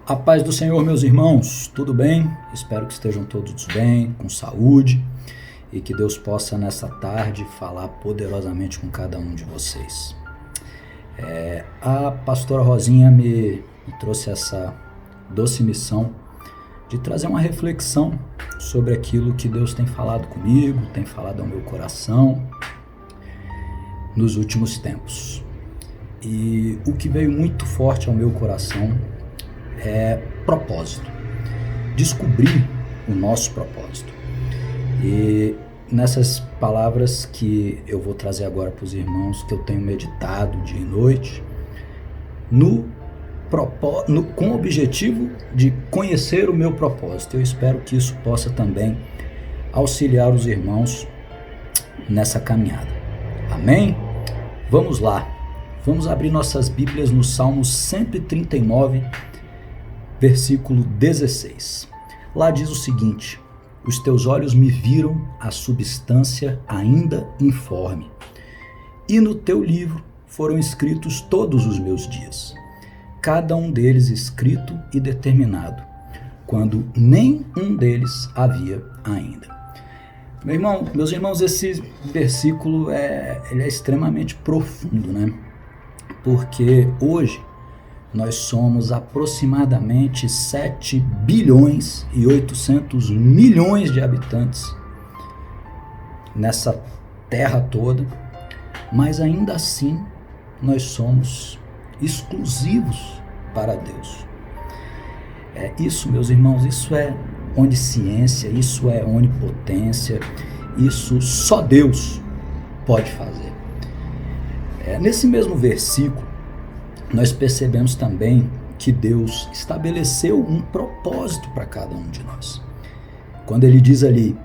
A paz do Senhor, meus irmãos, tudo bem? Espero que estejam todos bem, com saúde e que Deus possa nessa tarde falar poderosamente com cada um de vocês. A pastora Rosinha me trouxe essa doce missão de trazer uma reflexão sobre aquilo que Deus tem falado comigo, tem falado ao meu coração nos últimos tempos. E o que veio muito forte ao meu coração é propósito, descobrir o nosso propósito. E nessas palavras que eu vou trazer agora para os irmãos, que eu tenho meditado dia e noite, com o objetivo de conhecer o meu propósito. Eu espero que isso possa também auxiliar os irmãos nessa caminhada. Amém? Vamos lá, vamos abrir nossas Bíblias no Salmo 139, versículo 16. Lá diz o seguinte: os teus olhos me viram a substância ainda informe, e no teu livro foram escritos todos os meus dias, cada um deles escrito e determinado, quando nem um deles havia ainda. Meus irmãos, esse versículo ele é extremamente profundo, né? Porque hoje nós somos aproximadamente 7 bilhões e 800 milhões de habitantes nessa terra toda, mas ainda assim nós somos exclusivos para Deus. Isso, meus irmãos, isso é onisciência, isso é onipotência, isso só Deus pode fazer. Nesse mesmo versículo, nós percebemos também que Deus estabeleceu um propósito para cada um de nós. Quando ele diz ali,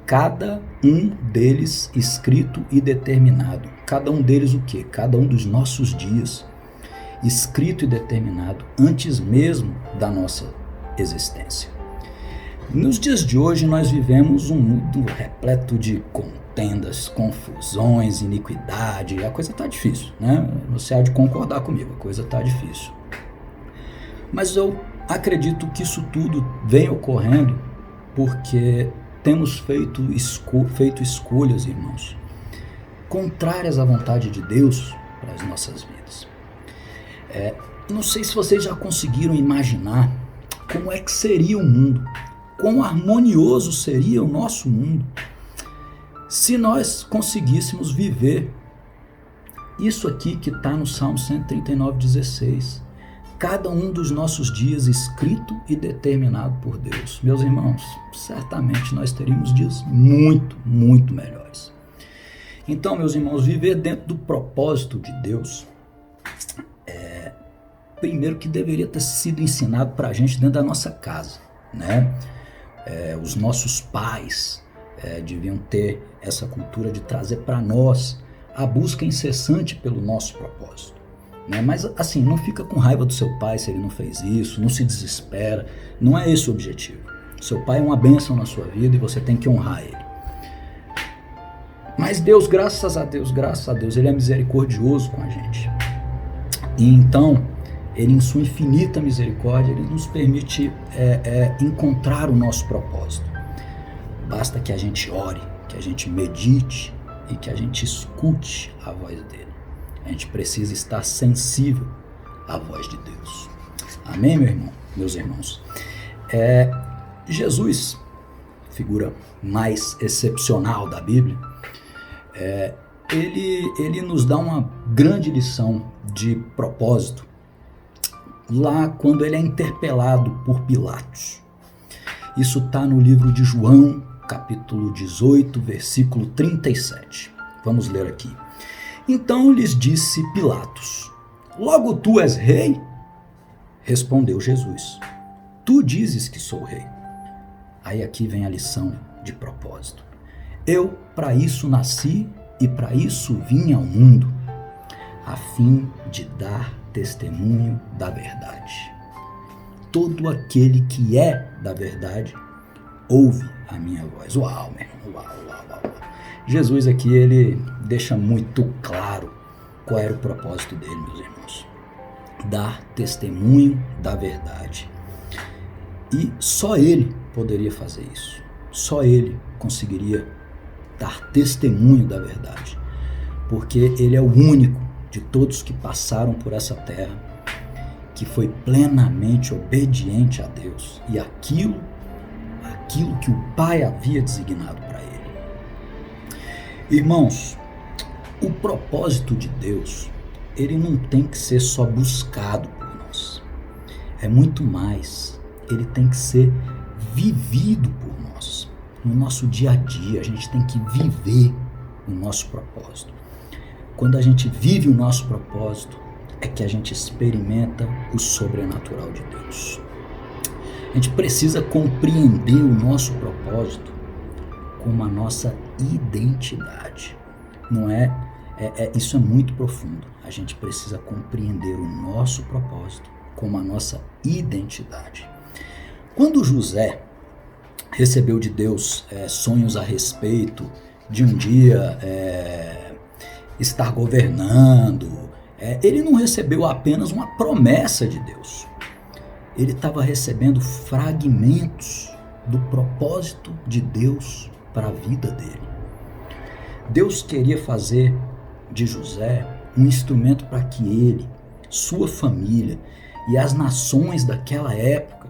cada um deles escrito e determinado. Cada um deles o quê? Cada um dos nossos dias, escrito e determinado antes mesmo da nossa existência. Nos dias de hoje nós vivemos um mundo repleto de contendas, confusões, iniquidade. A coisa está difícil, né? Você há de concordar comigo, a coisa está difícil. Mas eu acredito que isso tudo vem ocorrendo porque temos feito escolhas, irmãos, contrárias à vontade de Deus para as nossas vidas. Não sei se vocês já conseguiram imaginar como é que seria o mundo, quão harmonioso seria o nosso mundo se nós conseguíssemos viver isso aqui que está no Salmo 139, 16. Cada um dos nossos dias escrito e determinado por Deus. Meus irmãos, certamente nós teríamos dias muito, muito melhores. Então, meus irmãos, viver dentro do propósito de Deus primeiro que deveria ter sido ensinado para a gente dentro da nossa casa, né? Os nossos pais deviam ter essa cultura de trazer para nós a busca incessante pelo nosso propósito, né? Mas assim, não fica com raiva do seu pai se ele não fez isso, não se desespera, não é esse o objetivo. Seu pai é uma bênção na sua vida e você tem que honrar ele. Mas Deus, graças a Deus, ele é misericordioso com a gente. E então, ele em sua infinita misericórdia, ele nos permite encontrar o nosso propósito. Basta que a gente ore, que a gente medite e que a gente escute a voz dele. A gente precisa estar sensível à voz de Deus. Amém, meus irmãos? Jesus, figura mais excepcional da Bíblia, ele nos dá uma grande lição de propósito lá quando ele é interpelado por Pilatos. Isso está no livro de João, capítulo 18, versículo 37. Vamos ler aqui. Então lhes disse Pilatos: logo tu és rei? Respondeu Jesus: tu dizes que sou rei. Aí aqui vem a lição de propósito. Eu para isso nasci e para isso vim ao mundo, a fim de dar testemunho da verdade. Todo aquele que é da verdade ouve a minha voz. Uau, meu irmão, uau. Jesus aqui, ele deixa muito claro qual era o propósito dele, meus irmãos. dar testemunho da verdade. E só ele poderia fazer isso. Só ele conseguiria dar testemunho da verdade. Porque ele é o único de todos que passaram por essa terra que foi plenamente obediente a Deus e aquilo que o Pai havia designado para ele. Irmãos, o propósito de Deus, ele não tem que ser só buscado por nós. É muito mais. Ele tem que ser vivido por nós. No nosso dia a dia, a gente tem que viver o nosso propósito. Quando a gente vive o nosso propósito, é que a gente experimenta o sobrenatural de Deus. A gente precisa compreender o nosso propósito como a nossa identidade. Não é? Isso é muito profundo. A gente precisa compreender o nosso propósito como a nossa identidade. Quando José recebeu de Deus sonhos a respeito de um dia estar governando, ele não recebeu apenas uma promessa de Deus. Ele estava recebendo fragmentos do propósito de Deus para a vida dele. Deus queria fazer de José um instrumento para que ele, sua família e as nações daquela época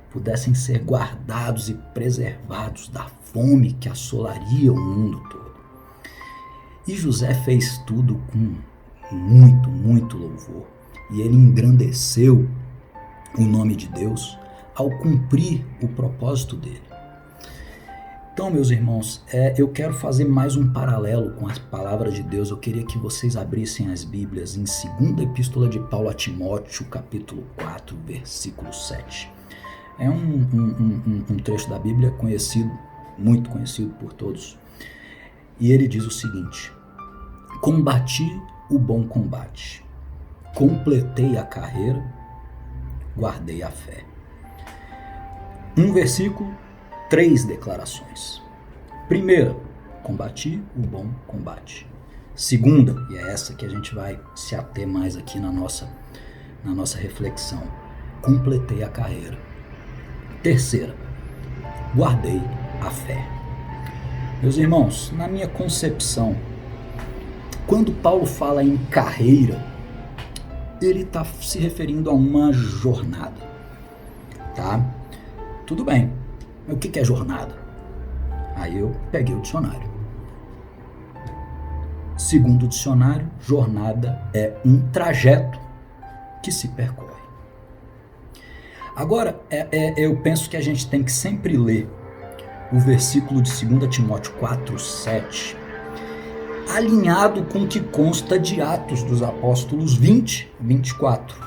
pudessem ser guardados e preservados da fome que assolaria o mundo todo. E José fez tudo com muito, muito louvor. E ele engrandeceu o nome de Deus ao cumprir o propósito dele. Então, meus irmãos, eu quero fazer mais um paralelo com as palavras de Deus. Eu queria que vocês abrissem as Bíblias em 2ª Epístola de Paulo a Timóteo, capítulo 4, versículo 7. É um trecho da Bíblia conhecido, muito conhecido por todos. E ele diz o seguinte: combati o bom combate, completei a carreira, guardei a fé. Um versículo, 3 declarações. Primeira, combati o bom combate. Segunda, e é essa que a gente vai se ater mais aqui na nossa reflexão, completei a carreira. Terceira, guardei a fé. Meus irmãos, na minha concepção, quando Paulo fala em carreira, ele está se referindo a uma jornada, tá? Tudo bem, mas o que é jornada? Aí eu peguei o dicionário. Segundo o dicionário, jornada é um trajeto que se percorre. Agora, eu penso que a gente tem que sempre ler o versículo de 2 Timóteo 4, 7, alinhado com o que consta de Atos dos Apóstolos 20, 24,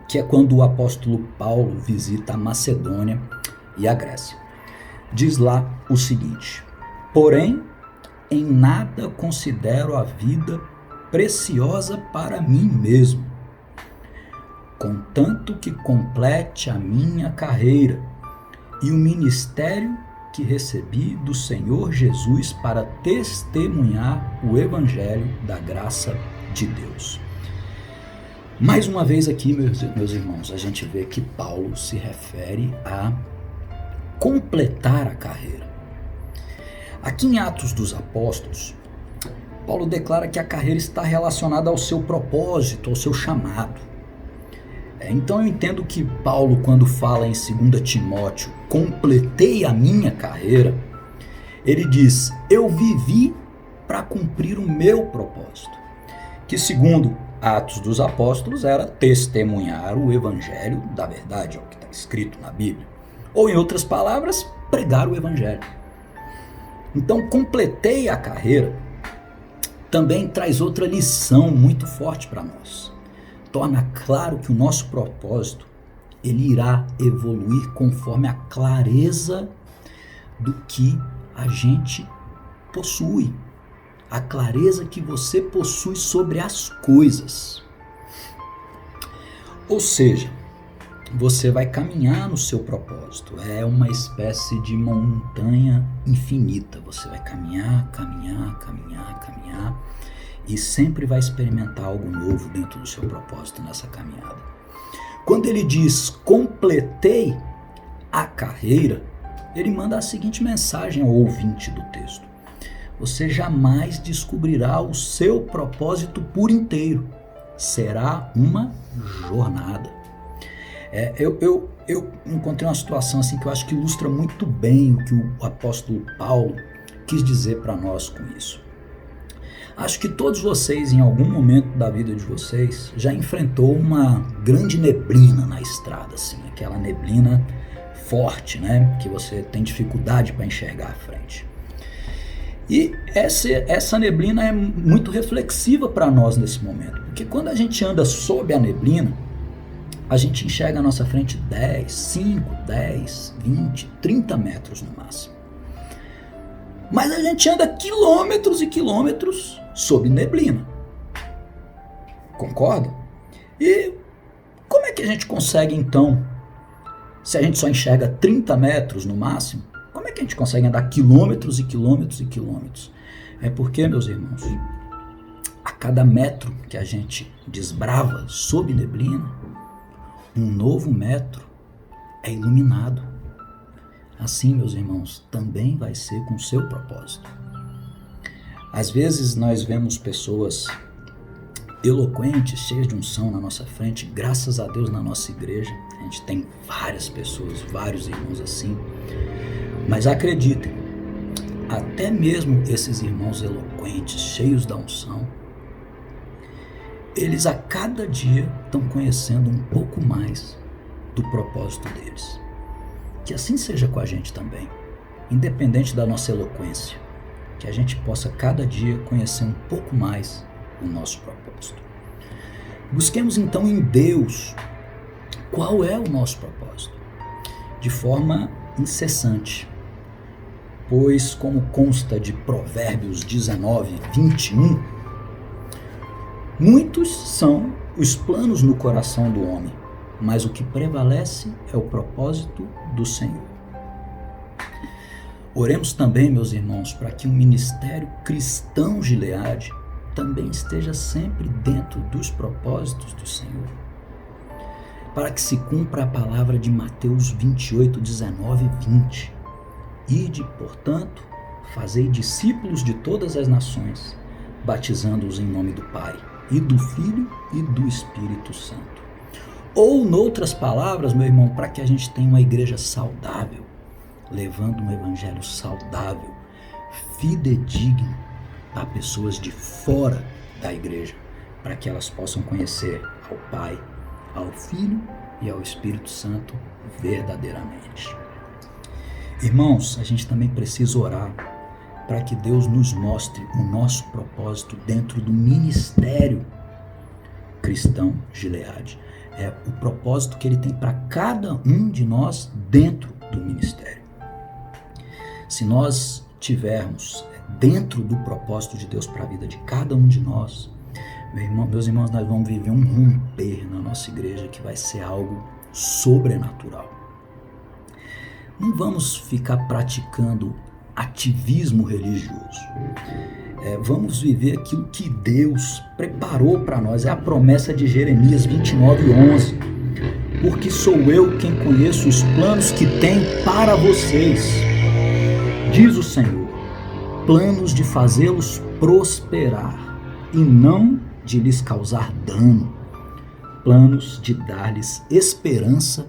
que é quando o apóstolo Paulo visita a Macedônia e a Grécia. Diz lá o seguinte: porém, em nada considero a vida preciosa para mim mesmo, contanto que complete a minha carreira e o ministério que recebi do Senhor Jesus para testemunhar o evangelho da graça de Deus. Mais uma vez aqui, meus irmãos, a gente vê que Paulo se refere a completar a carreira. Aqui em Atos dos Apóstolos, Paulo declara que a carreira está relacionada ao seu propósito, ao seu chamado. Então eu entendo que Paulo, quando fala em 2 Timóteo, completei a minha carreira, ele diz, eu vivi para cumprir o meu propósito, que segundo Atos dos Apóstolos era testemunhar o evangelho da verdade, é o que está escrito na Bíblia, ou em outras palavras, pregar o evangelho. Então completei a carreira também traz outra lição muito forte para nós. Torna claro que o nosso propósito ele irá evoluir conforme a clareza do que a gente possui, a clareza que você possui sobre as coisas. Ou seja, você vai caminhar no seu propósito, é uma espécie de montanha infinita, você vai caminhar, e sempre vai experimentar algo novo dentro do seu propósito nessa caminhada. Quando ele diz completei a carreira, ele manda a seguinte mensagem ao ouvinte do texto: você jamais descobrirá o seu propósito por inteiro, será uma jornada. Eu encontrei uma situação assim que eu acho que ilustra muito bem o que o apóstolo Paulo quis dizer para nós com isso. Acho que todos vocês, em algum momento da vida de vocês, já enfrentou uma grande neblina na estrada, assim, aquela neblina forte, né, que você tem dificuldade para enxergar à frente. E essa neblina é muito reflexiva para nós nesse momento, porque quando a gente anda sob a neblina, a gente enxerga à nossa frente 10, 5, 10, 20, 30 metros no máximo. Mas a gente anda quilômetros e quilômetros sob neblina. Concorda? E como é que a gente consegue então, se a gente só enxerga 30 metros no máximo, como é que a gente consegue andar quilômetros e quilômetros e quilômetros? É porque, meus irmãos, a cada metro que a gente desbrava sob neblina, um novo metro é iluminado. Assim, meus irmãos, também vai ser com o seu propósito. Às vezes nós vemos pessoas eloquentes, cheias de unção na nossa frente. Graças a Deus, na nossa igreja a gente tem várias pessoas, vários irmãos assim. Mas acreditem, até mesmo esses irmãos eloquentes, cheios da unção, eles a cada dia estão conhecendo um pouco mais do propósito deles. Que assim seja com a gente também, independente da nossa eloquência, que a gente possa cada dia conhecer um pouco mais o nosso propósito. Busquemos então em Deus qual é o nosso propósito, de forma incessante, pois como consta de Provérbios 19, 21, muitos são os planos no coração do homem, mas o que prevalece é o propósito do Senhor. Oremos também, meus irmãos, para que o ministério cristão Gileade também esteja sempre dentro dos propósitos do Senhor, para que se cumpra a palavra de Mateus 28, 19 e 20. Ide, portanto, fazei discípulos de todas as nações, batizando-os em nome do Pai, e do Filho e do Espírito Santo. Ou, noutras palavras, meu irmão, para que a gente tenha uma igreja saudável, levando um evangelho saudável, fidedigno a pessoas de fora da igreja, para que elas possam conhecer ao Pai, ao Filho e ao Espírito Santo verdadeiramente. Irmãos, a gente também precisa orar para que Deus nos mostre o nosso propósito dentro do ministério cristão Gileade. É o propósito que ele tem para cada um de nós dentro do ministério. Se nós tivermos dentro do propósito de Deus para a vida de cada um de nós, meus irmãos, nós vamos viver um romper na nossa igreja que vai ser algo sobrenatural. Não vamos ficar praticando ativismo religioso. Vamos viver aquilo que Deus preparou para nós. É a promessa de Jeremias 29:11. Porque sou eu quem conheço os planos que tenho para vocês, diz o Senhor, planos de fazê-los prosperar e não de lhes causar dano, planos de dar-lhes esperança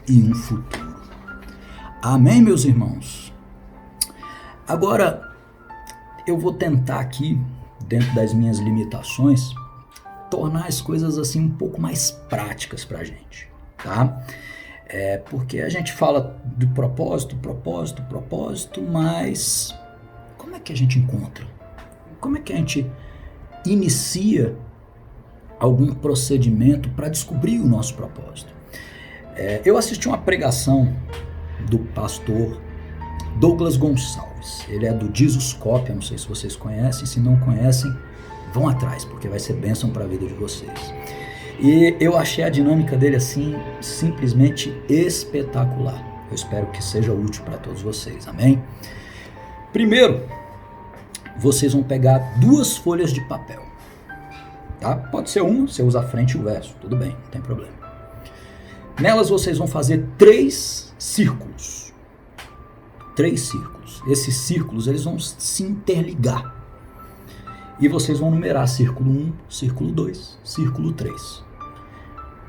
e um futuro. Amém, meus irmãos? Agora, eu vou tentar aqui, dentro das minhas limitações, tornar as coisas assim um pouco mais práticas pra gente, tá? Porque a gente fala do propósito, mas como é que a gente encontra? Como é que a gente inicia algum procedimento para descobrir o nosso propósito? Eu assisti uma pregação do pastor Douglas Gonçalves. Ele é do Jesuscope, eu não sei se vocês conhecem. Se não conhecem, vão atrás, porque vai ser bênção para a vida de vocês. E eu achei a dinâmica dele assim, simplesmente espetacular. Eu espero que seja útil para todos vocês, amém? Primeiro, vocês vão pegar 2 folhas de papel. tá? Pode ser uma, você usa a frente e o verso, tudo bem, não tem problema. Nelas vocês vão fazer 3 círculos. 3 círculos. Esses círculos, eles vão se interligar. E vocês vão numerar círculo 1, círculo 2, círculo 3.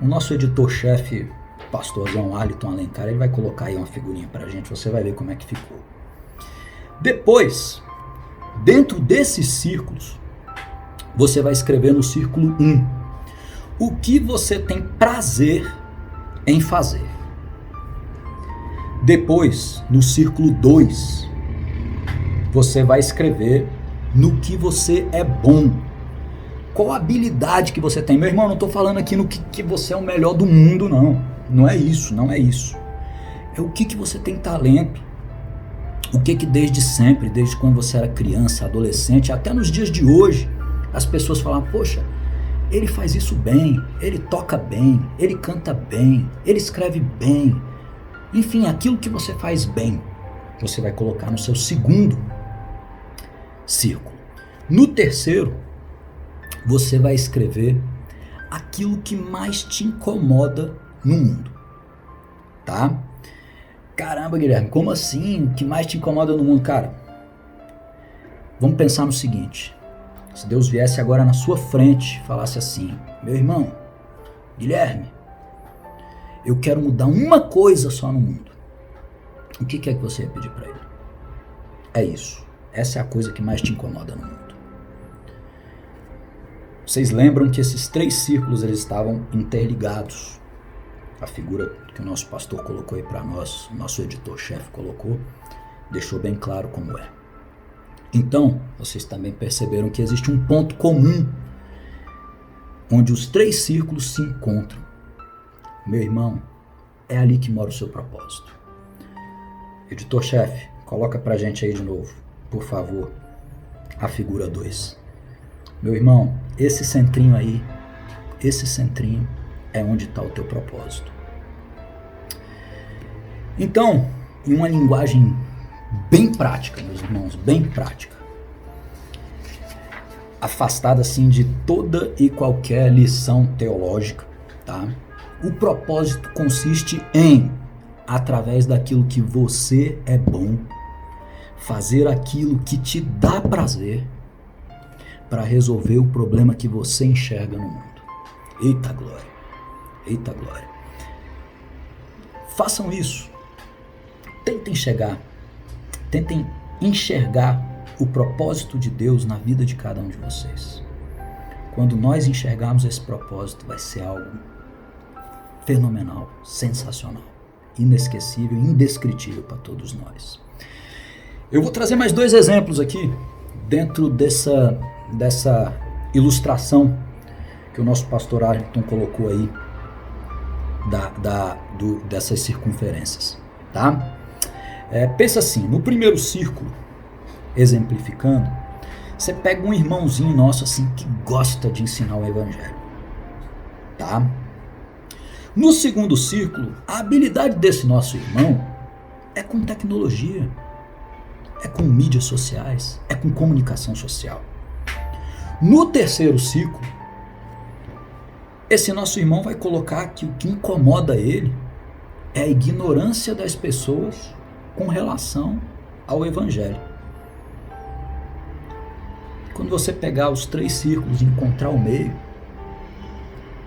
O nosso editor-chefe, pastorzão Aliton Alencar, ele vai colocar aí uma figurinha pra gente, você vai ver como é que ficou. Depois, dentro desses círculos, você vai escrever no círculo 1 o que você tem prazer em fazer. Depois, no círculo 2, você vai escrever no que você é bom. Qual a habilidade que você tem? Meu irmão, não estou falando aqui no que você é o melhor do mundo, não. Não é isso, não é isso. É o que você tem talento. O que desde sempre, desde quando você era criança, adolescente, até nos dias de hoje, as pessoas falam, poxa, ele faz isso bem, ele toca bem, ele canta bem, ele escreve bem. Enfim, aquilo que você faz bem, você vai colocar no seu segundo círculo. No terceiro, você vai escrever aquilo que mais te incomoda no mundo, tá? Caramba, Guilherme, como assim? O que mais te incomoda no mundo? Cara, vamos pensar no seguinte. Se Deus viesse agora na sua frente e falasse assim, meu irmão, Guilherme, eu quero mudar uma coisa só no mundo. O que é que você ia pedir para ele? É isso. Essa é a coisa que mais te incomoda no mundo. Vocês lembram que esses 3 círculos eles estavam interligados. A figura que o nosso pastor colocou aí para nós, o nosso editor-chefe colocou, deixou bem claro como é. Então, vocês também perceberam que existe um ponto comum onde os 3 círculos se encontram. Meu irmão, é ali que mora o seu propósito. Editor-chefe, coloca pra gente aí de novo, por favor, a figura 2. Meu irmão, esse centrinho aí, esse centrinho é onde está o teu propósito. Então, em uma linguagem bem prática, meus irmãos, bem prática, afastada assim de toda e qualquer lição teológica, tá? O propósito consiste em, através daquilo que você é bom, fazer aquilo que te dá prazer para resolver o problema que você enxerga no mundo. Eita glória, eita glória. Façam isso. Tentem enxergar o propósito de Deus na vida de cada um de vocês. Quando nós enxergarmos esse propósito, vai ser algo fenomenal, sensacional, inesquecível, indescritível para todos nós. Eu vou trazer mais 2 exemplos aqui, dentro dessa ilustração que o nosso pastor Arlington colocou aí, dessas circunferências, tá? Pensa assim, no primeiro círculo, exemplificando, você pega um irmãozinho nosso assim que gosta de ensinar o evangelho, tá? No segundo círculo, a habilidade desse nosso irmão é com tecnologia, é com mídias sociais, é com comunicação social. No terceiro círculo, esse nosso irmão vai colocar que o que incomoda ele é a ignorância das pessoas com relação ao evangelho. Quando você pegar os 3 círculos e encontrar o meio,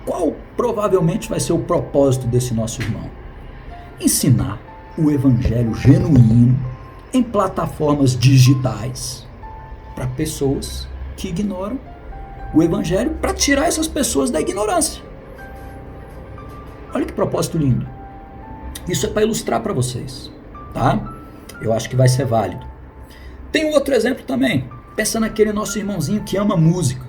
qual provavelmente vai ser o propósito desse nosso irmão? Ensinar o evangelho genuíno em plataformas digitais para pessoas que ignoram o evangelho, para tirar essas pessoas da ignorância. Olha que propósito lindo. Isso é para ilustrar para vocês, tá? Eu acho que vai ser válido. Tem um outro exemplo também. Pensa naquele nosso irmãozinho que ama música.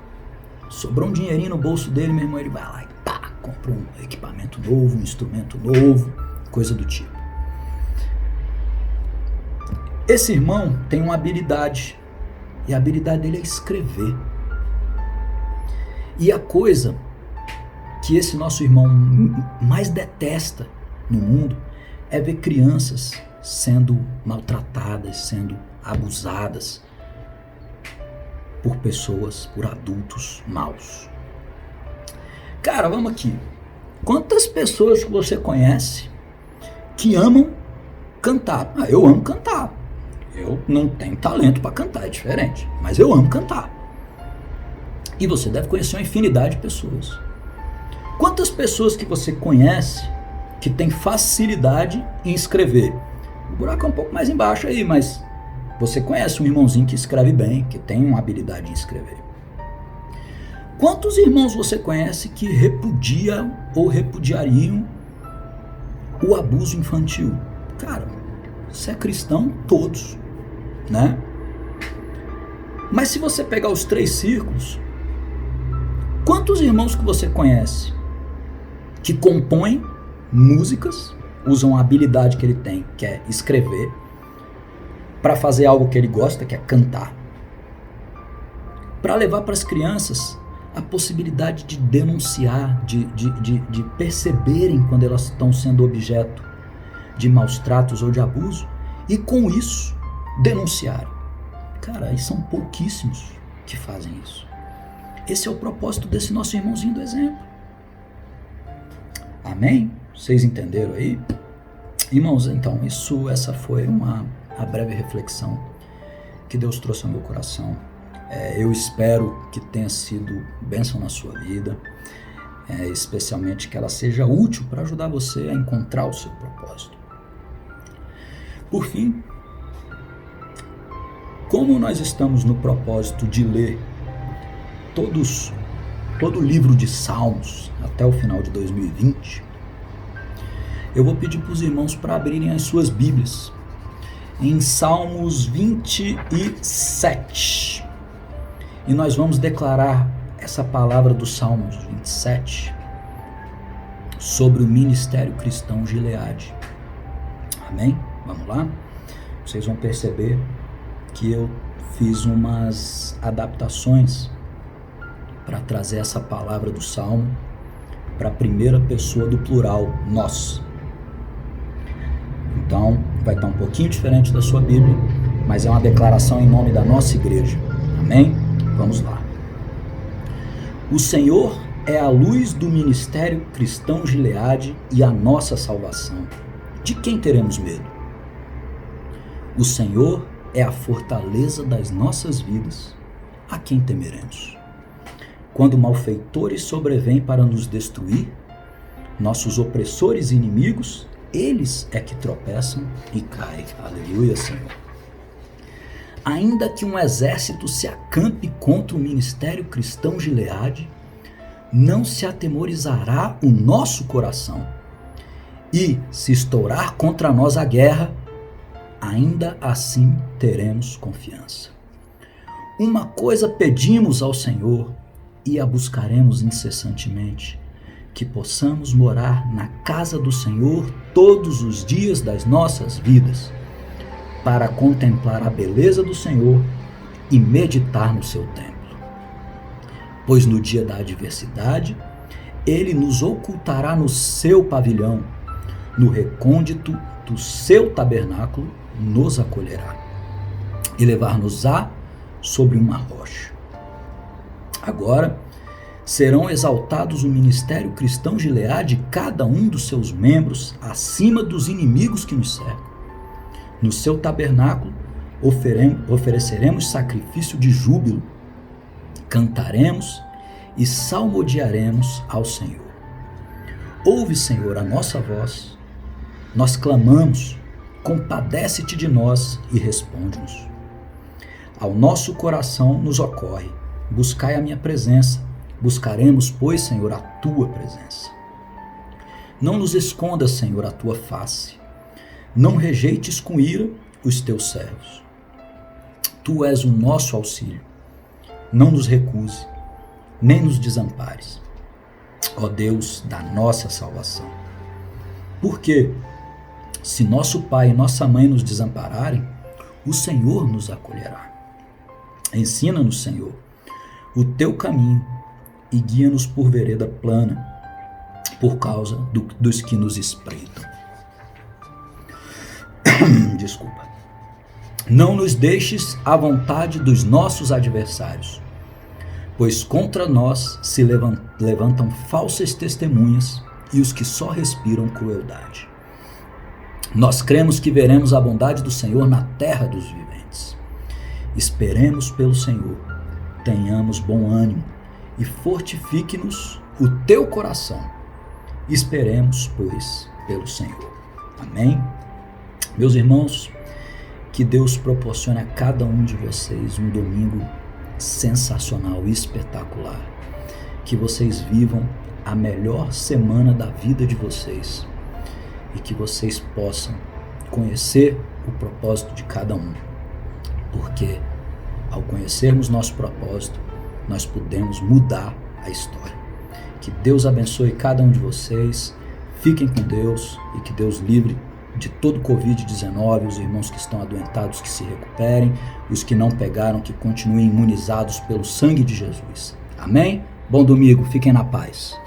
Sobrou um dinheirinho no bolso dele, meu irmão, ele vai lá e pá, compra um equipamento novo, um instrumento novo, coisa do tipo. Esse irmão tem uma habilidade, e a habilidade dele é escrever. E a coisa que esse nosso irmão mais detesta no mundo é ver crianças sendo maltratadas, sendo abusadas por pessoas, por adultos maus. Cara, vamos aqui. Quantas pessoas que você conhece que amam cantar? Ah, eu amo cantar. Eu não tenho talento para cantar, é diferente. Mas eu amo cantar. E você deve conhecer uma infinidade de pessoas. Quantas pessoas que você conhece que tem facilidade em escrever? O buraco é um pouco mais embaixo aí, mas você conhece um irmãozinho que escreve bem, que tem uma habilidade em escrever. Quantos irmãos você conhece que repudiam ou repudiariam o abuso infantil? Cara, se é cristão, todos, né? Mas se você pegar os 3 círculos, quantos irmãos que você conhece que compõem músicas, usam a habilidade que ele tem, que é escrever, para fazer algo que ele gosta, que é cantar, para levar para as crianças a possibilidade de denunciar, de perceberem quando elas estão sendo objeto de maus tratos ou de abuso, e com isso denunciarem. Cara, aí são pouquíssimos que fazem isso. Esse é o propósito desse nosso irmãozinho do exemplo. Amém? Vocês entenderam aí? Irmãos, então, essa foi a breve reflexão que Deus trouxe ao meu coração. Eu espero que tenha sido bênção na sua vida, especialmente que ela seja útil para ajudar você a encontrar o seu propósito. Por fim, como nós estamos no propósito de ler todo o livro de Salmos até o final de 2020, eu vou pedir para os irmãos para abrirem as suas Bíblias em Salmos 27. E nós vamos declarar essa palavra do Salmos 27 sobre o ministério cristão Gileade. Amém? Vamos lá? Vocês vão perceber que eu fiz umas adaptações para trazer essa palavra do Salmo para a primeira pessoa do plural, nós. Então, vai estar um pouquinho diferente da sua Bíblia, mas é uma declaração em nome da nossa igreja. Amém? Vamos lá. O Senhor é a luz do ministério cristão Gileade e a nossa salvação. De quem teremos medo? O Senhor é a fortaleza das nossas vidas. A quem temeremos? Quando malfeitores sobrevêm para nos destruir, nossos opressores e inimigos, eles é que tropeçam e caem. Aleluia, Senhor. Ainda que um exército se acampe contra o ministério cristão Gileade, não se atemorizará o nosso coração. E se estourar contra nós a guerra, ainda assim teremos confiança. Uma coisa pedimos ao Senhor e a buscaremos incessantemente, que possamos morar na casa do Senhor todos os dias das nossas vidas, para contemplar a beleza do Senhor e meditar no seu templo. Pois no dia da adversidade, Ele nos ocultará no seu pavilhão, no recôndito do seu tabernáculo nos acolherá e levar-nos-á sobre uma rocha. Agora serão exaltados o ministério cristão Gileade e cada um dos seus membros acima dos inimigos que nos cercam. No seu tabernáculo ofereceremos sacrifício de júbilo, cantaremos e salmodiaremos ao Senhor. Ouve, Senhor, a nossa voz, nós clamamos, compadece-te de nós e responde-nos. Ao nosso coração nos ocorre, buscai a minha presença, buscaremos, pois, Senhor, a tua presença. Não nos escondas, Senhor, a tua face, não rejeites com ira os teus servos. Tu és o nosso auxílio, não nos recuse, nem nos desampares, ó Deus da nossa salvação. Porque, se nosso pai e nossa mãe nos desampararem, o Senhor nos acolherá. Ensina-nos, Senhor, o teu caminho e guia-nos por vereda plana, por causa dos que nos espreitam. Desculpa. Não nos deixes à vontade dos nossos adversários, pois contra nós se levantam falsas testemunhas e os que só respiram crueldade. Nós cremos que veremos a bondade do Senhor na terra dos viventes. Esperemos pelo Senhor, tenhamos bom ânimo e fortifique-nos o teu coração. Esperemos, pois, pelo Senhor. Amém? Meus irmãos, que Deus proporcione a cada um de vocês um domingo sensacional e espetacular. Que vocês vivam a melhor semana da vida de vocês e que vocês possam conhecer o propósito de cada um, porque ao conhecermos nosso propósito, nós podemos mudar a história. Que Deus abençoe cada um de vocês, fiquem com Deus e que Deus livre de todo Covid-19, os irmãos que estão adoentados que se recuperem, os que não pegaram que continuem imunizados pelo sangue de Jesus. Amém? Bom domingo, fiquem na paz.